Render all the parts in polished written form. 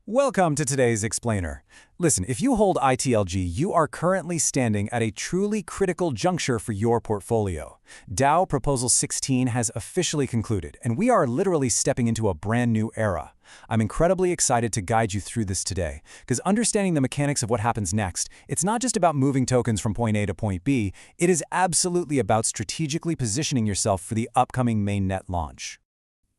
Welcome to today's Explainer. Listen, if you hold ITLG, you are currently standing at a truly critical juncture for your portfolio. DAO Proposal 16 has officially concluded, and we are literally stepping into a brand new era. I'm incredibly excited to guide you through this today, because understanding the mechanics of what happens next, it's not just about moving tokens from point A to point B, it is absolutely about strategically positioning yourself for the upcoming Mainnet launch.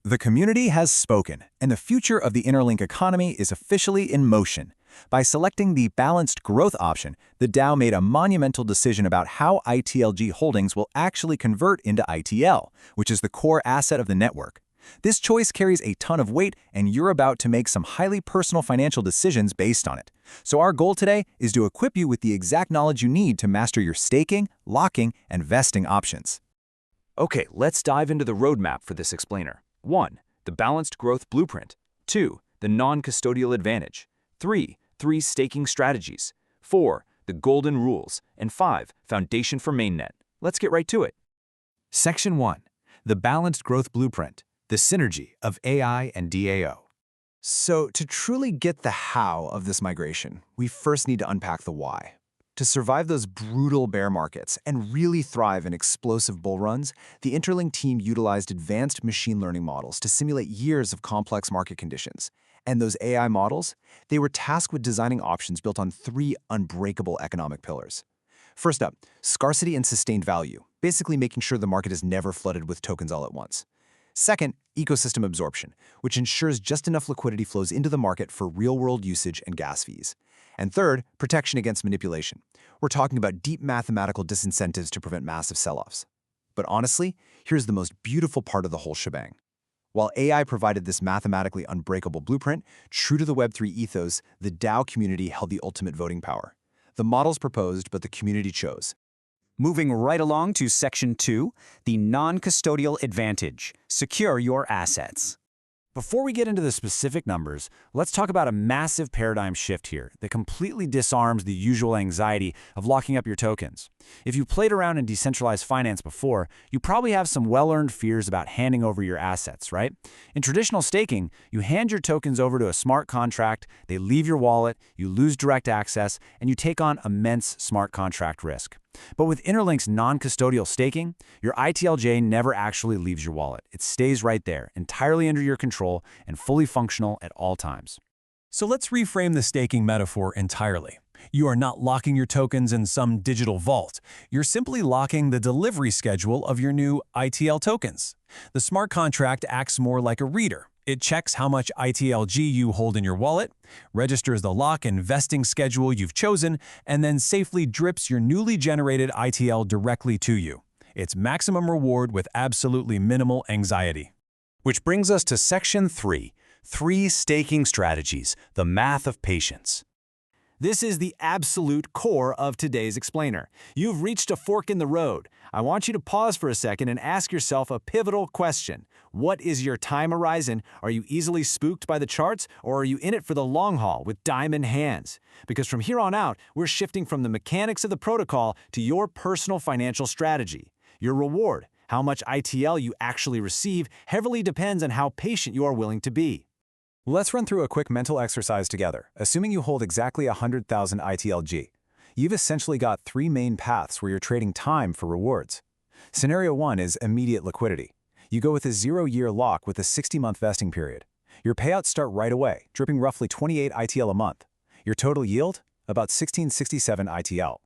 The community has spoken, and the future of the Interlink economy is officially in motion. By selecting the balanced growth option, the DAO made a monumental decision about how ITLG holdings will actually convert into ITL, which is the core asset of the network. This choice carries a ton of weight, and you're about to make some highly personal financial decisions based on it. So our goal today is to equip you with the exact knowledge you need to master your staking, locking, and vesting options. Okay, let's dive into the roadmap for this explainer. 1. The balanced growth blueprint. 2. The non-custodial advantage. 3. Staking strategies. 4. The golden rules. And 5. Foundation for Mainnet. Let's get right to it. Section 1. The balanced growth blueprint. The synergy of AI and DAO. So, to truly get the how of this migration, we first need to unpack the why. To survive those brutal bear markets and really thrive in explosive bull runs, the Interlink team utilized advanced machine learning models to simulate years of complex market conditions. And those AI models, they were tasked with designing options built on 3 unbreakable economic pillars. First up, scarcity and sustained value, basically making sure the market is never flooded with tokens all at once. Second, ecosystem absorption, which ensures just enough liquidity flows into the market for real-world usage and gas fees. And third, protection against manipulation. We're talking about deep mathematical disincentives to prevent massive sell-offs. But honestly, here's the most beautiful part of the whole shebang. While AI provided this mathematically unbreakable blueprint, true to the Web3 ethos, the DAO community held the ultimate voting power. The models proposed, but the community chose. Moving right along to Section 2, the non-custodial advantage. Secure your assets. Before we get into the specific numbers, let's talk about a massive paradigm shift here that completely disarms the usual anxiety of locking up your tokens. If you played around in decentralized finance before, you probably have some well-earned fears about handing over your assets, right? In traditional staking, you hand your tokens over to a smart contract, they leave your wallet, you lose direct access, and you take on immense smart contract risk. But with Interlink's non-custodial staking, your ITLJ never actually leaves your wallet. It stays right there, entirely under your control and fully functional at all times. So let's reframe the staking metaphor entirely. You are not locking your tokens in some digital vault. You're simply locking the delivery schedule of your new ITL tokens. The smart contract acts more like a reader. It checks how much ITLG you hold in your wallet, registers the lock and vesting schedule you've chosen, and then safely drips your newly generated ITL directly to you. It's maximum reward with absolutely minimal anxiety. Which brings us to Section 3, 3 staking strategies, the math of patience. This is the absolute core of today's explainer. You've reached a fork in the road. I want you to pause for a second and ask yourself a pivotal question. What is your time horizon? Are you easily spooked by the charts, or are you in it for the long haul with diamond hands? Because from here on out, we're shifting from the mechanics of the protocol to your personal financial strategy. Your reward, how much ITL you actually receive, heavily depends on how patient you are willing to be. Let's run through a quick mental exercise together. Assuming you hold exactly 100,000 ITLG, you've essentially got 3 main paths where you're trading time for rewards. Scenario 1 is immediate liquidity. You go with a 0-year lock with a 60-month vesting period. Your payouts start right away, dripping roughly 28 ITL a month. Your total yield? About 1667 ITL.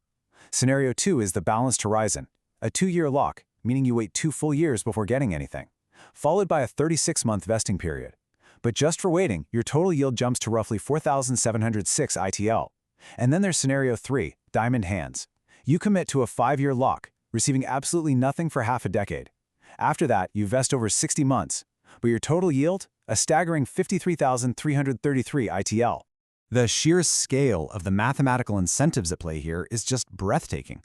Scenario 2 is the balanced horizon, a 2-year lock, meaning you wait 2 full years before getting anything, followed by a 36-month vesting period. But just for waiting, your total yield jumps to roughly 4,706 ITL. And then there's Scenario 3, Diamond Hands. You commit to a 5-year lock, receiving absolutely nothing for half a decade. After that, you vest over 60 months, but your total yield? A staggering 53,333 ITL. The sheer scale of the mathematical incentives at play here is just breathtaking.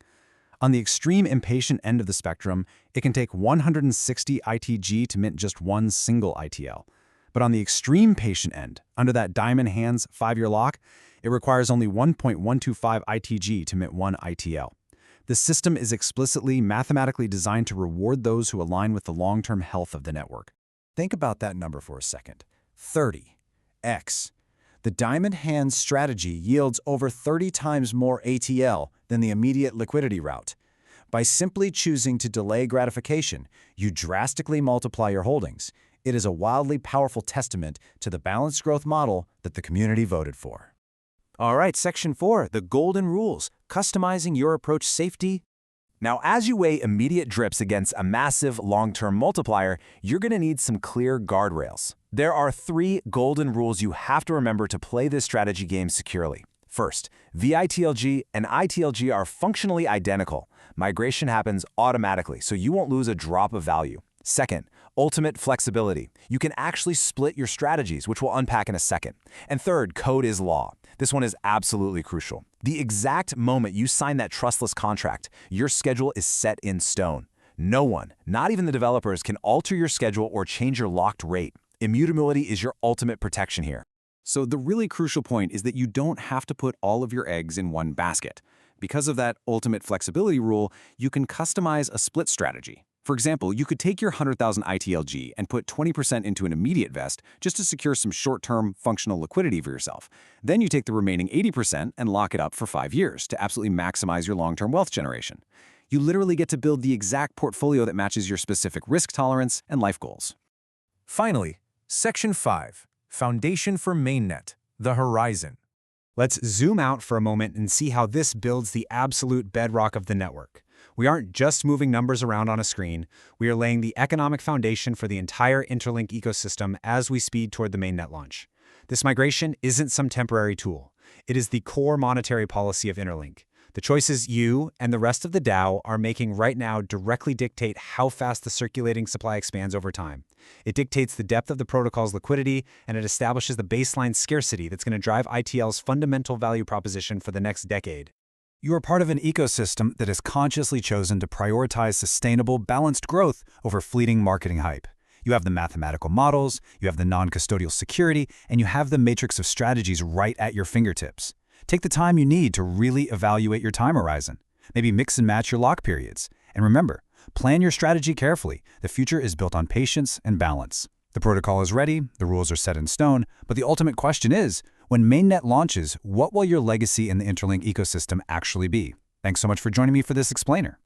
On the extreme impatient end of the spectrum, it can take 160 ITG to mint just 1 single ITL. But on the extreme patient end, under that diamond hands 5-year lock, it requires only 1.125 ITG to mint 1 ITL. The system is explicitly mathematically designed to reward those who align with the long-term health of the network. Think about that number for a second. 30x. The diamond hands strategy yields over 30 times more ATL than the immediate liquidity route. By simply choosing to delay gratification, you drastically multiply your holdings. It is a wildly powerful testament to the balanced growth model that the community voted for. All right, Section 4, the golden rules, customizing your approach safety. Now, as you weigh immediate drips against a massive long-term multiplier, you're going to need some clear guardrails. There are 3 golden rules you have to remember to play this strategy game securely. First, VITLG and ITLG are functionally identical. Migration happens automatically, so you won't lose a drop of value. Second, ultimate flexibility. You can actually split your strategies, which we'll unpack in a second. And third, code is law. This one is absolutely crucial. The exact moment you sign that trustless contract, your schedule is set in stone. No one, not even the developers, can alter your schedule or change your locked rate. Immutability is your ultimate protection here. So the really crucial point is that you don't have to put all of your eggs in one basket. Because of that ultimate flexibility rule, you can customize a split strategy. For example, you could take your 100,000 ITLG and put 20% into an immediate vest just to secure some short-term functional liquidity for yourself. Then you take the remaining 80% and lock it up for 5 years to absolutely maximize your long-term wealth generation. You literally get to build the exact portfolio that matches your specific risk tolerance and life goals. Finally, Section 5, Foundation for Mainnet, the Horizon. Let's zoom out for a moment and see how this builds the absolute bedrock of the network. We aren't just moving numbers around on a screen, we are laying the economic foundation for the entire Interlink ecosystem as we speed toward the mainnet launch. This migration isn't some temporary tool. It is the core monetary policy of Interlink. The choices you and the rest of the DAO are making right now directly dictate how fast the circulating supply expands over time. It dictates the depth of the protocol's liquidity, and it establishes the baseline scarcity that's going to drive ITL's fundamental value proposition for the next decade. You are part of an ecosystem that has consciously chosen to prioritize sustainable, balanced growth over fleeting marketing hype. You have the mathematical models, you have the non-custodial security, and you have the matrix of strategies right at your fingertips. Take the time you need to really evaluate your time horizon. Maybe mix and match your lock periods. And remember, plan your strategy carefully. The future is built on patience and balance. The protocol is ready, the rules are set in stone, but the ultimate question is, when Mainnet launches, what will your legacy in the Interlink ecosystem actually be? Thanks so much for joining me for this explainer.